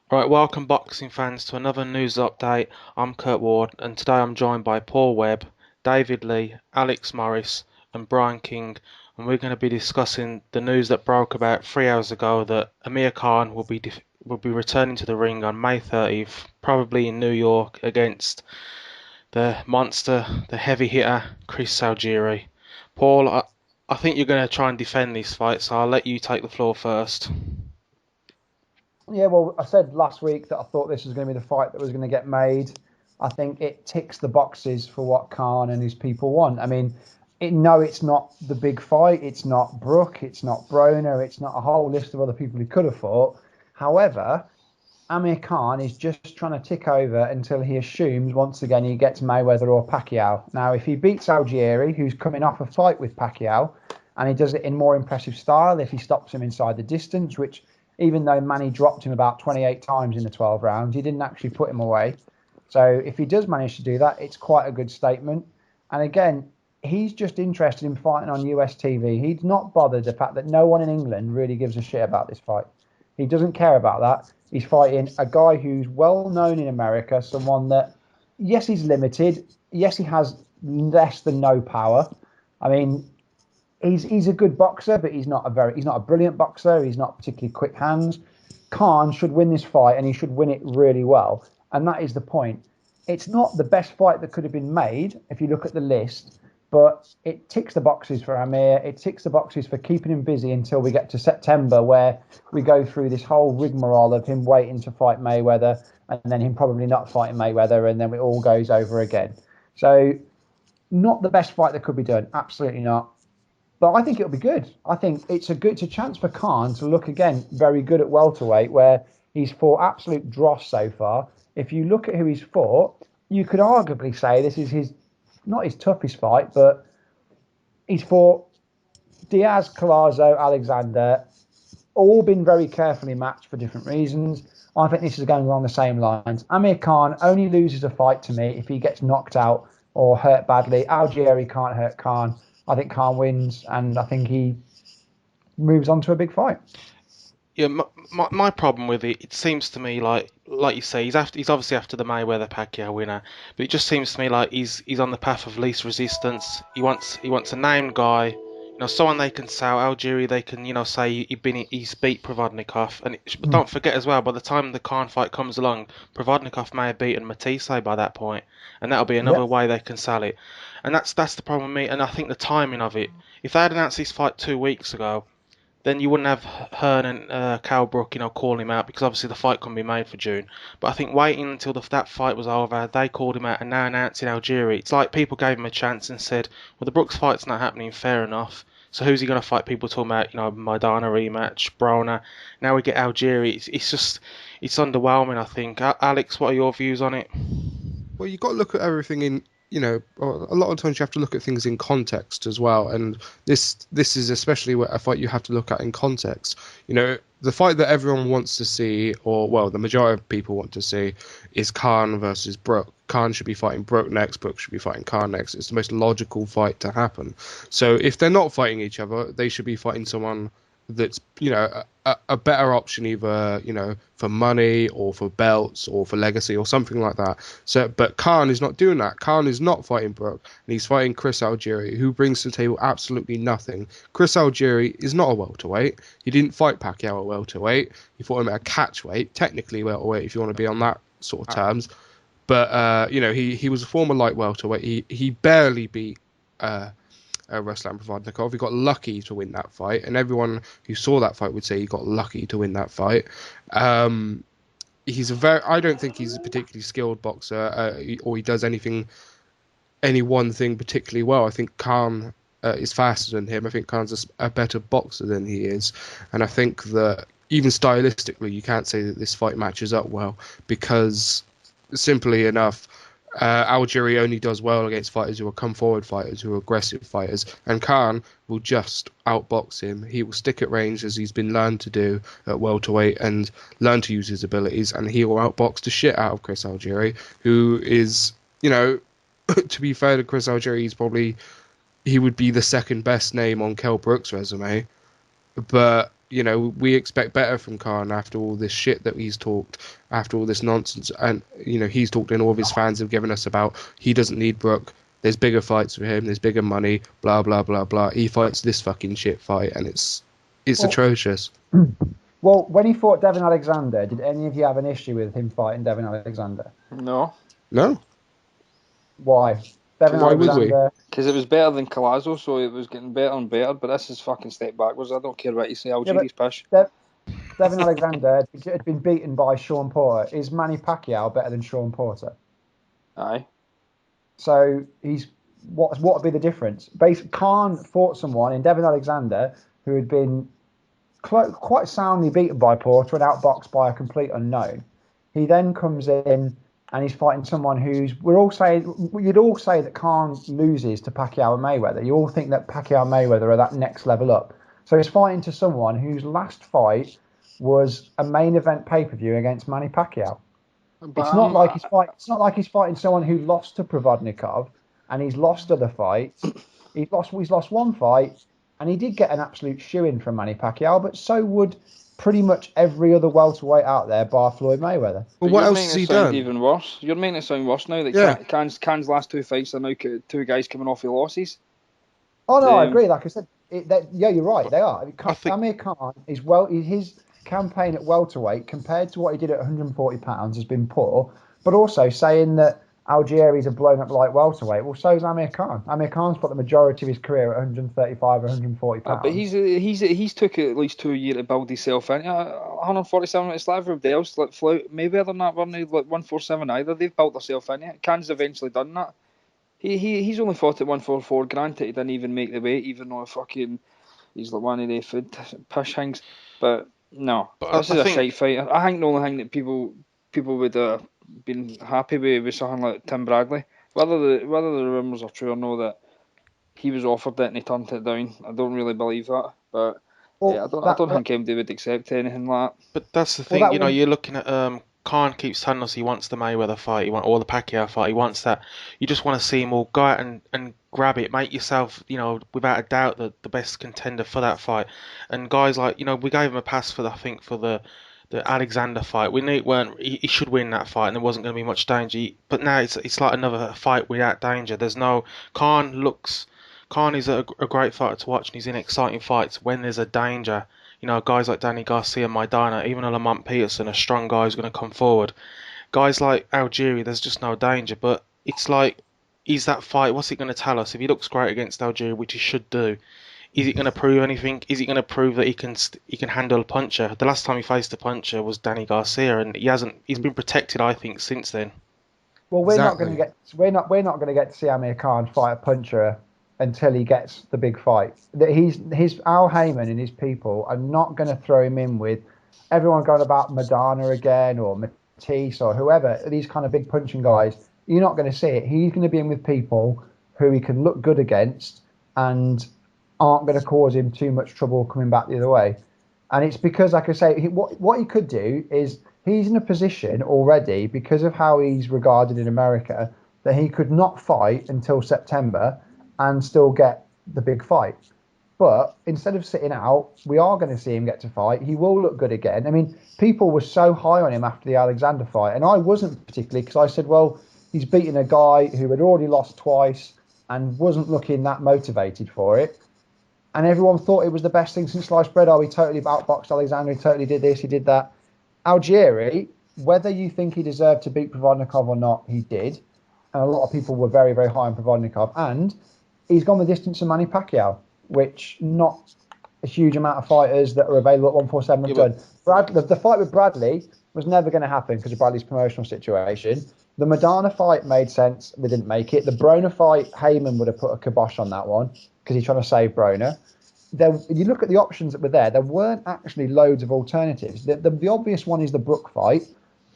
Right, welcome boxing fans to another news update. I'm Kurt Ward, and today I'm joined by Paul Webb, David Lee, Alex Morris, and Brian King, and we're going to be discussing the news that broke about 3 hours ago that Amir Khan will be returning to the ring on May 30th, probably in New York against the monster, the heavy hitter Chris Algieri. Paul, I think you're going to try and defend this fight, so I'll let you take the floor first. Yeah, well, I said last week that I thought this was going to be the fight that was going to get made. I think it ticks the boxes for what Khan and his people want. I mean, no, it's not the big fight. It's not Brook. It's not Broner. It's not a whole list of other people he could have fought. However, Amir Khan is just trying to tick over until he assumes once again he gets Mayweather or Pacquiao. Now, if he beats Algieri, who's coming off a fight with Pacquiao, and he does it in more impressive style, if he stops him inside the distance, which even though Manny dropped him about 28 times in the 12 rounds, he didn't actually put him away. So if he does manage to do that, it's quite a good statement. And again, he's just interested in fighting on US TV. He's not bothered the fact that no one in England really gives a shit about this fight. He doesn't care about that. He's fighting a guy who's well known in America, someone that, yes, he's limited. Yes, he has less than no power. I mean, he's a good boxer, but he's not a brilliant boxer. He's not particularly quick hands. Khan should win this fight, and he should win it really well. And that is the point. It's not the best fight that could have been made if you look at the list, but it ticks the boxes for Amir. It ticks the boxes for keeping him busy until we get to September, where we go through this whole rigmarole of him waiting to fight Mayweather and then him probably not fighting Mayweather, and then it all goes over again. So, not the best fight that could be done. Absolutely not. But I think it'll be good. I think it's a chance for Khan to look again very good at welterweight, where he's fought absolute dross so far. If you look at who he's fought, you could arguably say this is his not his toughest fight, but he's fought Diaz, Colazo, Alexander, all been very carefully matched for different reasons. I think this is going along the same lines. Amir Khan only loses a fight to me if he gets knocked out or hurt badly. Algieri can't hurt Khan. I think Khan wins, and I think he moves on to a big fight. Yeah, my problem with it, it seems to me like you say, he's obviously after the Mayweather Pacquiao winner, but it just seems to me like he's on the path of least resistance. He wants a named guy, someone they can sell. Algeria, they can say he's beat Provodnikov, but Mm. don't forget as well, by the time the Khan fight comes along, Provodnikov may have beaten Matisse by that point, and that'll be another Yep. way they can sell it, and that's the problem with me, and I think the timing of it. If they had announced this fight 2 weeks ago, then you wouldn't have Hearn and Cal Brook, calling him out because obviously the fight couldn't be made for June. But I think waiting until that fight was over, they called him out and now announcing Algieri. It's like people gave him a chance and said, well, the Brooks fight's not happening, fair enough. So who's he going to fight? People talking about, Maidana rematch, Broner. Now we get Algieri. It's just, it's underwhelming, I think. Alex, what are your views on it? Well, you've got to look at everything in, a lot of times you have to look at things in context as well. And this is especially a fight you have to look at in context. The fight that everyone wants to see, or well, the majority of people want to see, is Khan versus Brook. Khan should be fighting Brook next. Brook should be fighting Khan next. It's the most logical fight to happen. So if they're not fighting each other, they should be fighting someone that's a better option, either for money or for belts or for legacy or something like that. So but Khan is not doing that. Khan is not fighting Brook, and he's fighting Chris Algieri, who brings to the table absolutely nothing. Chris Algieri is not a welterweight. He didn't fight Pacquiao at welterweight. He fought him at a catchweight, technically welterweight if you want to be on that sort of terms. But he was a former light welterweight. He barely beat Ruslan Provodnikov. He got lucky to win that fight, and everyone who saw that fight would say he got lucky to win that fight. He's a very. I don't think he's a particularly skilled boxer, or he does any one thing particularly well. I think Khan is faster than him. I think Khan's a better boxer than he is, and I think that even stylistically, you can't say that this fight matches up well because simply enough, Algieri only does well against fighters who are come forward fighters, who are aggressive fighters, and Khan will just outbox him. He will stick at range as he's been learned to do at welterweight and learn to use his abilities, and he will outbox the shit out of Chris Algieri, who is, to be fair to Chris Algieri, he would be the second best name on Kell Brook's resume, but you know, we expect better from Khan after all this shit that he's talked, after all this nonsense, and you know, he's talked and all of his fans have given us about he doesn't need Brook. There's bigger fights for him. There's bigger money. Blah blah blah blah. He fights this fucking shit fight, and it's Well, atrocious. well, when he fought Devin Alexander, did any of you have an issue with him fighting Devin Alexander? No, No, Why? Devin Why would we? Alexander. because it was better than Collazo, so it was getting better and better. But this is fucking step backwards. I don't care what you say. Algieri's pish. Devin Alexander had been beaten by Sean Porter. Is Manny Pacquiao better than Sean Porter? Aye. So what would be the difference? Basically, Khan fought someone in Devin Alexander who had been quite soundly beaten by Porter and outboxed by a complete unknown. He then comes in and he's fighting someone who's you'd all say that Khan loses to Pacquiao and Mayweather. You all think that Pacquiao and Mayweather are that next level up. So he's fighting to someone whose last fight was a main event pay-per-view against Manny Pacquiao. It's not like he's fighting someone who lost to Provodnikov and he's lost other fights. He's lost one fight, and he did get an absolute shoe-in from Manny Pacquiao, but so would pretty much every other welterweight out there, bar Floyd Mayweather. Well, what else has he done? Even worse. You're making it sound worse now. That Khan's last two fights are now two guys coming off of losses. Oh no, I agree. Like I said, you're right. They are. Amir Khan is his campaign at welterweight compared to what he did at 140 pounds has been poor. But also saying that Algieri's a blown up light welterweight. Well, so is Amir Khan. Amir Khan's got the majority of his career at 135 or 140 pounds. But he's took at least 2 years to build himself in. 147. It's like everybody else. Like Mayweather, not running like 147 either. They've built themselves in it. Khan's eventually done that. He's only fought at 144. Granted, he didn't even make the weight, even though he's like one of the food push things. But no, this is a shite fight. I think the only thing that people would have been happy with was something like Tim Bradley. Whether the rumours are true or no, that he was offered it and he turned it down, I don't really believe that. But I don't think MD would accept anything like that. But that's the thing, you're looking at Khan keeps telling us he wants the Mayweather fight, or the Pacquiao fight. He wants that. You just want to see him all go out and grab it, make yourself, without a doubt, the best contender for that fight. And guys like, we gave him a pass for the Alexander fight. We knew he should win that fight, and there wasn't going to be much danger. But now it's like another fight without danger. There's no Khan is a great fighter to watch, and he's in exciting fights when there's a danger. Guys like Danny Garcia, Maidana, even a Lamont Peterson, a strong guy who's going to come forward. Guys like Algieri, there's just no danger. But it's like, is that fight, what's it going to tell us? If he looks great against Algieri, which he should do, is it going to prove anything? Is it going to prove that he can handle a puncher? The last time he faced a puncher was Danny Garcia, and he's been protected, I think, since then. Well, we're not going to get to see Amir Khan fight a puncher until he gets the big fight. That his Al Heyman and his people are not going to throw him in with everyone going about Madonna again or Matisse or whoever, these kind of big punching guys. You're not going to see it. He's going to be in with people who he can look good against and aren't going to cause him too much trouble coming back the other way. And it's because, like I say, what he could do is he's in a position already, because of how he's regarded in America, that he could not fight until September and still get the big fight. But instead of sitting out, we are going to see him get to fight. He will look good again. I mean, people were so high on him after the Alexander fight, and I wasn't particularly, because I said, well, he's beating a guy who had already lost twice and wasn't looking that motivated for it. And everyone thought it was the best thing since sliced bread. Oh, he totally outboxed Alexander. He totally did this. He did that. Algieri, whether you think he deserved to beat Provodnikov or not, he did. And a lot of people were very, very high on Provodnikov. And he's gone the distance of Manny Pacquiao, which not a huge amount of fighters that are available at 147 have done. The fight with Bradley was never going to happen because of Bradley's promotional situation. The Madonna fight made sense. They didn't make it. The Broner fight, Heyman would have put a kibosh on that one because he's trying to save Broner. You look at the options that were there weren't actually loads of alternatives. The obvious one is the Brook fight,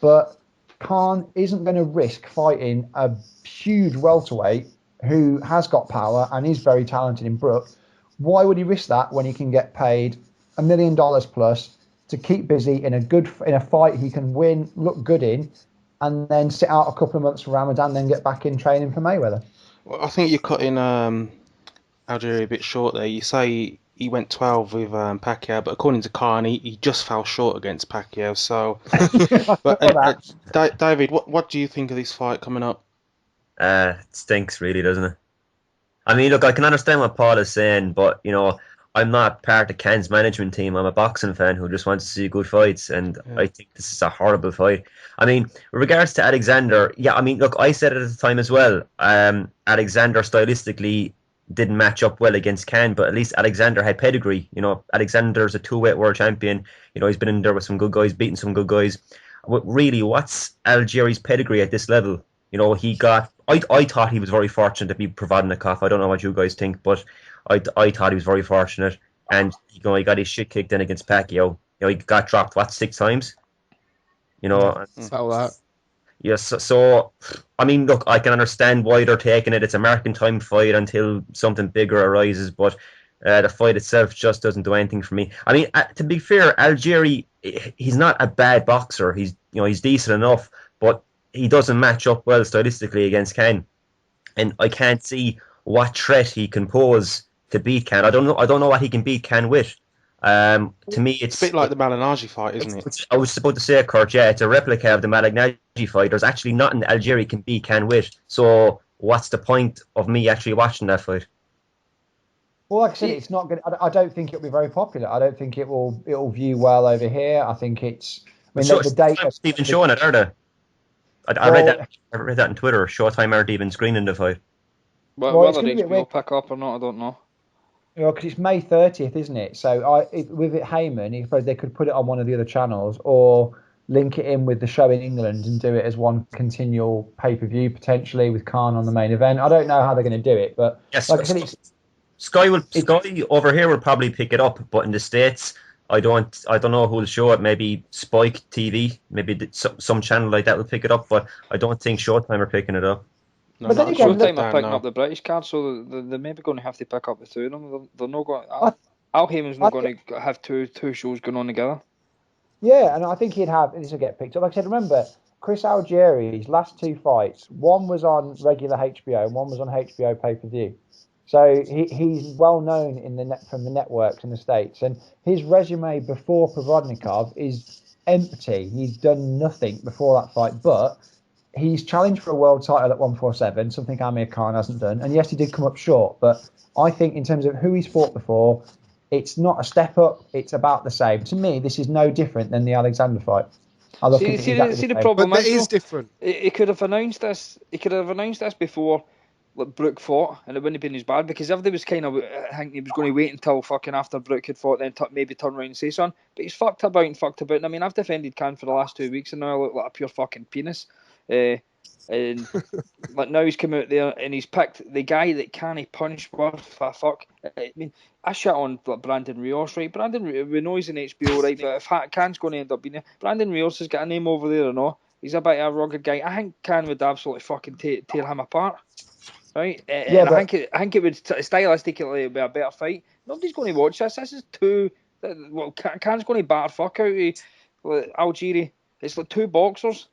but Khan isn't going to risk fighting a huge welterweight who has got power and is very talented in Brook. Why would he risk that when he can get paid $1 million plus to keep busy in a fight he can win, look good in, and then sit out a couple of months for Ramadan, then get back in training for Mayweather? Well, I think you're cutting Algeria a bit short there. You say he went 12 with Pacquiao, but according to Khan, he just fell short against Pacquiao. So, but David, what do you think of this fight coming up? It stinks, really, doesn't it? I mean, look, I can understand what Paul is saying, but I'm not part of Ken's management team. I'm a boxing fan who just wants to see good fights, and Yeah. I think this is a horrible fight. I mean, with regards to Alexander, yeah, I mean, look, I said it at the time as well. Alexander stylistically didn't match up well against Ken, but at least Alexander had pedigree. Alexander's a two-weight world champion. He's been in there with some good guys, beating some good guys. Really, what's Algieri's pedigree at this level? He got. I thought he was very fortunate to be Provodnikov. I don't know what you guys think, but I thought he was very fortunate, and he got his shit kicked in against Pacquiao. He got dropped 6 times. About that. Yes. So I mean, look, I can understand why they're taking it. It's a marking time fight until something bigger arises, but the fight itself just doesn't do anything for me. I mean, to be fair, Algieri, he's not a bad boxer. He's decent enough, but he doesn't match up well stylistically against Ken, and I can't see what threat he can pose to beat Ken. I don't know what he can beat Ken with. To me, It's a bit like the Malignaggi fight, isn't it? I was about to say, Kurt, yeah, it's a replica of the Malignaggi fight. There's actually nothing Algieri can beat Ken with. So what's the point of me actually watching that fight? Well, like I said, it's not good. I don't think it'll be very popular. I don't think it'll view well over here. I think it's. I mean, the data. Even showing it, are they? I read that. I read that on Twitter. Showtime aren't even screening the fight. Whether HBO pick up or not, I don't know. Because it's May 30th, isn't it? So with it Heyman, they could put it on one of the other channels or link it in with the show in England and do it as one continual pay-per-view potentially with Khan on the main event. I don't know how they're going to do it, but yes, like I said, Sky over here will probably pick it up, but in the States, I don't know who'll show it. Maybe Spike TV, maybe some channel like that will pick it up, but I don't think Showtime are picking it up. No, but then again, Showtime are picking up the British card, so they're maybe going to have to pick up the two of them. They're not going. Al Heyman's not going to have two shows going on together. Yeah, and I think this will get picked up. Like I said, remember Chris Algieri's last two fights, one was on regular HBO and one was on HBO pay-per-view. So he's well known from the networks in the States, and his resume before Provodnikov is empty. He's done nothing before that fight, but he's challenged for a world title at 147, something Amir Khan hasn't done. And yes, he did come up short, but I think in terms of who he's fought before, it's not a step up. It's about the same. To me, this is no different than the Alexander fight. See the problem but it is different. He could have announced this. He could have announced this before. Brooke fought, and it wouldn't have been as bad because everybody was kind of thinking he was going to wait until fucking after Brooke had fought, then maybe turn around and say something. But he's fucked about. And I mean, I've defended Khan for the last 2 weeks, and now I look like a pure fucking penis. And like now he's come out there and he's picked the guy that can't punch worth a fuck. I mean, I shit on Brandon Rios, right? We know he's an HBO, right? But if Khan's going to end up being there, Brandon Rios has got a name over there or no? He's a bit of a rugged guy. I think Khan would absolutely fucking tear him apart. Right, and I think it would stylistically be a better fight. Nobody's going to watch this. This is too. Well, Khan's going to batter fuck out of Algieri. It's like two boxers,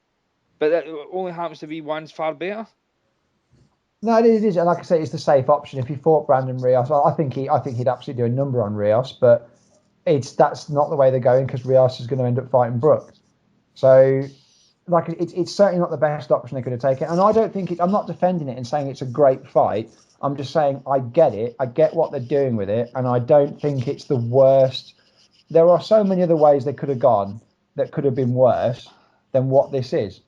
but it only happens to be one's far better. No, it is, and like I say, it's the safe option. If he fought Brandon Rios, I think he'd absolutely do a number on Rios, but that's not the way they're going because Rios is going to end up fighting Brooke. So. Like it's certainly not the best option they could have taken, and I don't think I'm not defending it and saying it's a great fight. I'm just saying I get it. I get what they're doing with it, and I don't think it's the worst. There are so many other ways they could have gone that could have been worse than what this is.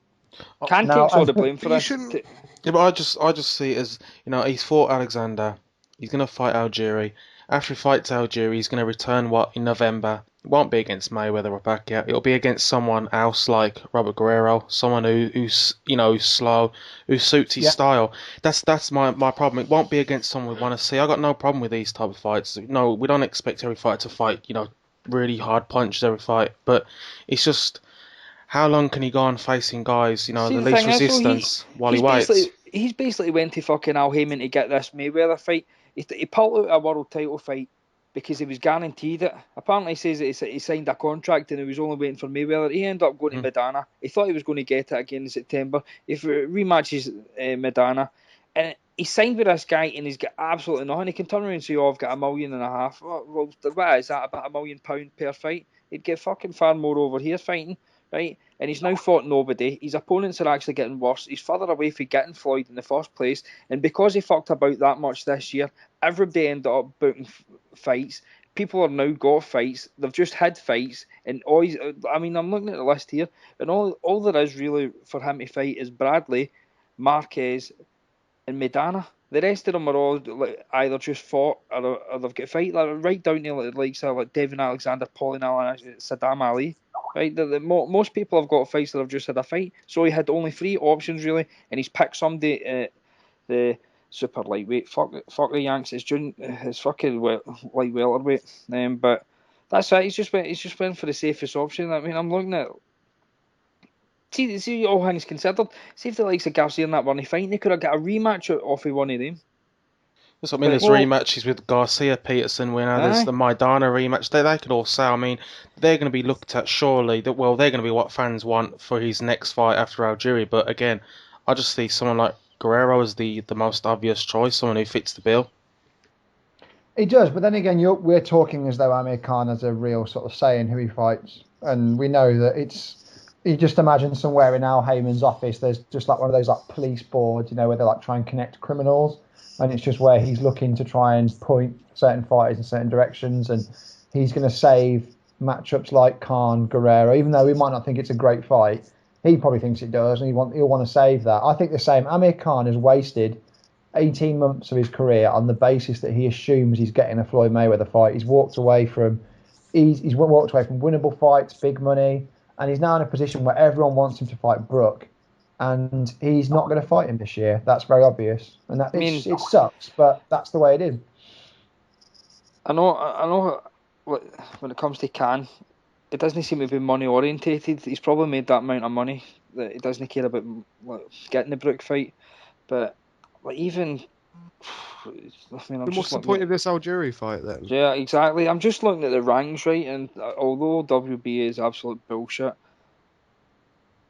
Khan takes all the blame for this. Yeah, but I just see it as he's fought Alexander. He's gonna fight Algieri. After he fights Algieri, he's gonna return in November. It won't be against Mayweather or Pacquiao. It'll be against someone else like Robert Guerrero, someone who's slow, who suits his style. That's my problem. It won't be against someone we want to see. I got no problem with these type of fights. No, we don't expect every fighter to fight really hard punches every fight, but it's just how long can he go on facing guys the least resistance while he waits? He's basically went to fucking Al Heyman to get this Mayweather fight. He pulled out a world title fight because he was guaranteed it. Apparently, he says that he signed a contract and he was only waiting for Mayweather. He ended up going to Madonna. He thought he was going to get it again in September. If rematches Madonna, and He's signed with this guy and he's got absolutely nothing. He can turn around and say, "Oh, I've got $1.5 million." Well, what is that? About £1 million per fight? He'd get fucking far more over here fighting, right? And he's now fought nobody. His opponents are actually getting worse. He's further away from getting Floyd in the first place. And because he fucked about that much this year, everybody ended up booking fights. People have now got fights. They've just had fights, and always. I mean, I'm looking at the list here, and all there is really for him to fight is Bradley, Marquez, and Maidana. The rest of them are all like either just fought or they've got a fight, like, right down to like Devin Alexander, Pauline Allen, Saddam Ali. Right, most people have got fights that have just had a fight. So he had only 3 options really, and he's picked somebody the super lightweight. Fuck the Yanks. It's fucking light welterweight. But that's it. He's just went for the safest option. I mean, I'm looking at. See, all things considered, see if the likes of Garcia and that weren't fighting, they could have got a rematch off of one of them. That's what I mean. There's rematches with Garcia, Peterson winner. There's the Maidana rematch. They could all say. I mean, they're going to be looked at surely. They're going to be what fans want for his next fight after Algieri. But again, I just see someone like Guerrero as the most obvious choice, someone who fits the bill. He does, but then again, we're talking as though Amir Khan has a real sort of say in who he fights, and we know that it's. You just imagine somewhere in Al Heyman's office, there's just like one of those like police boards, where they like try and connect criminals, and it's just where he's looking to try and point certain fighters in certain directions, and he's going to save matchups like Khan Guerrero, even though we might not think it's a great fight. He probably thinks it does, and he'll want to save that. I think the same. Amir Khan has wasted 18 months of his career on the basis that he assumes he's getting a Floyd Mayweather fight. He's walked away from winnable fights, big money. And he's now in a position where everyone wants him to fight Brook, and he's not going to fight him this year. That's very obvious, and it sucks, but that's the way it is. I know. When it comes to Khan, it doesn't seem to be money orientated. He's probably made that amount of money that he doesn't care about getting the Brook fight. But even, what's the point of this Algieri fight then? Yeah, exactly. I'm just looking at the ranks, right, and although WBA is absolute bullshit,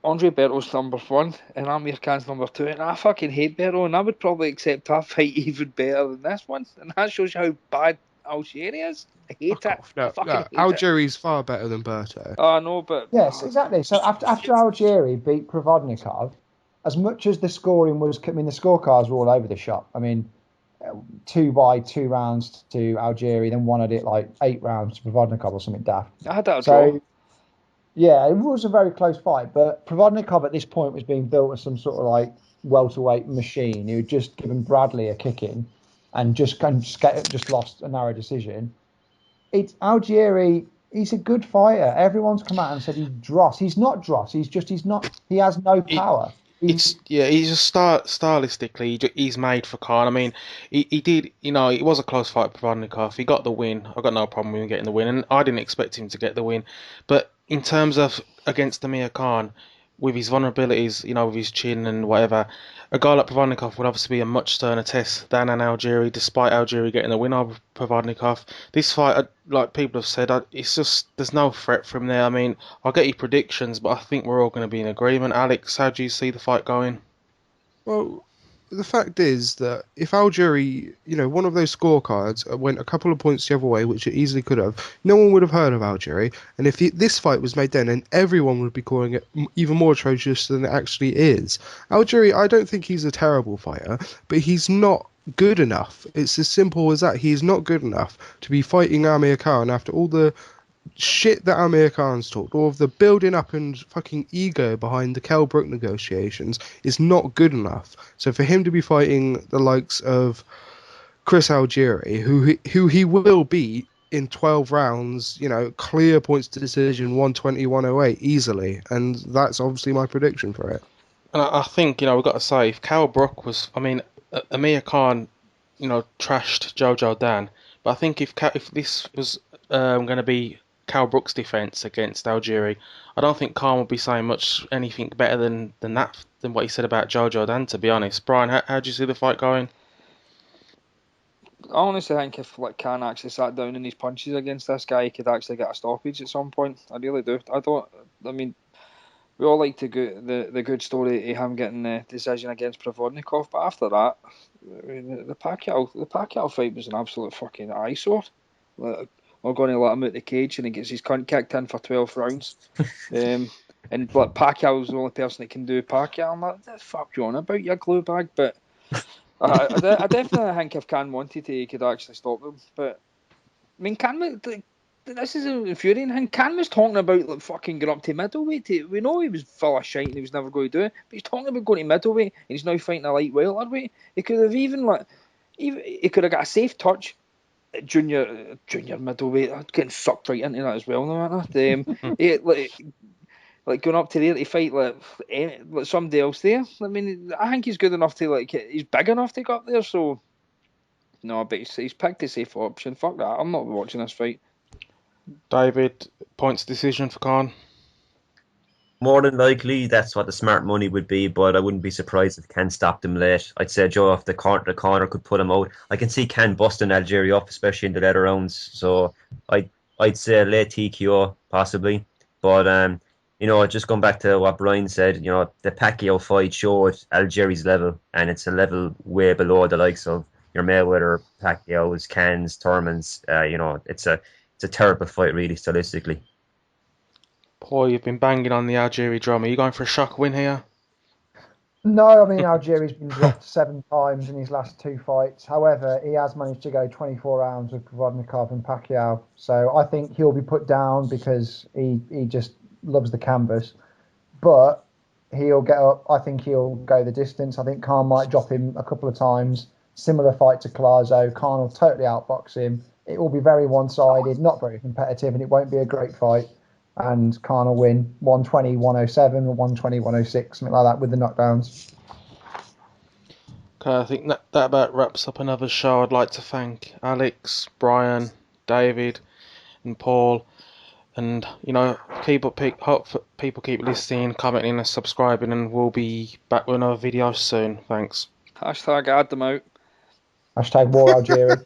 Andre Berto's number 1 and Amir Khan's number 2, and I fucking hate Berto, and I would probably accept that fight even better than this one, and that shows you how bad Algieri is. I hate it. No, Algieri's far better than Berto. Oh, no, but yes, exactly. So after Algieri beat Provodnikov, as much as the scoring was, the scorecards were all over the shop. I mean, 2 by 2 rounds to Algieri, then one had it like 8 rounds to Provodnikov or something daft. I had that draw. Yeah, it was a very close fight, but Provodnikov at this point was being built as some sort of like welterweight machine. He had just given Bradley a kick in and just lost a narrow decision. It's Algieri. He's a good fighter. Everyone's come out and said he's dross. He's not dross. He has no power. He's just stylistically, he's made for Khan. I mean, he did, it was a close fight with Provodnikov. He got the win. I got no problem with him getting the win, and I didn't expect him to get the win. But in terms of against Amir Khan, with his vulnerabilities, with his chin and whatever, a guy like Provodnikov would obviously be a much sterner test than an Algieri, despite Algieri getting the win over Provodnikov. This fight, like people have said, it's just, there's no threat from there. I mean, I'll get your predictions, but I think we're all going to be in agreement. Alex, how do you see the fight going? Well, the fact is that if Algieri, one of those scorecards went a couple of points the other way, which it easily could have, no one would have heard of Algieri. And if this fight was made then, and everyone would be calling it even more atrocious than it actually is. Algieri, I don't think he's a terrible fighter, but he's not good enough. It's as simple as that. He's not good enough to be fighting Amir Khan after all the shit that Amir Khan's talked, all of the building up and fucking ego behind the Kell Brook negotiations is not good enough. So for him to be fighting the likes of Chris Algieri, who he will beat in 12 rounds, clear points to decision, 120, 108 easily, and that's obviously my prediction for it. And I think, we've got to say, if Kell Brook was, Amir Khan, trashed Jojo Dan, but I think if this was going to be Kell Brook's defence against Algieri, I don't think Khan would be saying anything better than what he said about Jojo Dan, to be honest. Brian, how do you see the fight going? I honestly think if Khan actually sat down in his punches against this guy, he could actually get a stoppage at some point. I really do. we all like the good story of him getting the decision against Provodnikov, but after that, I mean, the Pacquiao fight was an absolute fucking eyesore. Like, we're going to let him out the cage and he gets his cunt kicked in for 12 rounds. And like Pacquiao's the only person that can do Pacquiao. I'm like, what the fuck you on about, you glue bag? But I definitely think if Khan wanted to, he could actually stop them. But I mean, this is an infuriating thing. Khan was talking about like fucking going up to middleweight. We know he was full of shite and he was never going to do it. But he's talking about going to middleweight and he's now fighting a light welterweight. He could have he could have got a safe touch at junior middleweight. I'm getting sucked right into that as well now, aren't I? Like going up to there to fight like somebody else there. I mean, I think he's good enough to he's big enough to go up there. So no, but he's picked a safe option. Fuck that. I'm not watching this fight. David, points decision for Khan. More than likely, that's what the smart money would be, but I wouldn't be surprised if Ken stopped him late. I'd say Joe off the corner could put him out. I can see Ken busting Algieri up, especially in the later rounds. So I'd say a late TKO possibly. But just going back to what Brian said, the Pacquiao fight showed Algieri's level, and it's a level way below the likes of your Mayweather, Pacquiao's, Ken's, Thurman's. It's a terrible fight, really, stylistically. Paul, you've been banging on the Algieri drum. Are you going for a shock win here? No, I mean, Algieri's been dropped 7 times in his last 2 fights. However, he has managed to go 24 rounds with Provodnikov and Pacquiao. So I think he'll be put down because he just loves the canvas. But he'll get up. I think he'll go the distance. I think Khan might drop him a couple of times. Similar fight to Collazo. Khan will totally outbox him. It will be very one-sided, not very competitive, and it won't be a great fight. And Khan will win 120, 107 or 120, 106, something like that with the knockdowns. Okay, I think that about wraps up another show. I'd like to thank Alex, Brian, David, and Paul. And, hope people keep listening, commenting, and subscribing, and we'll be back with another video soon. Thanks. Hashtag add them out. Hashtag War Algeria.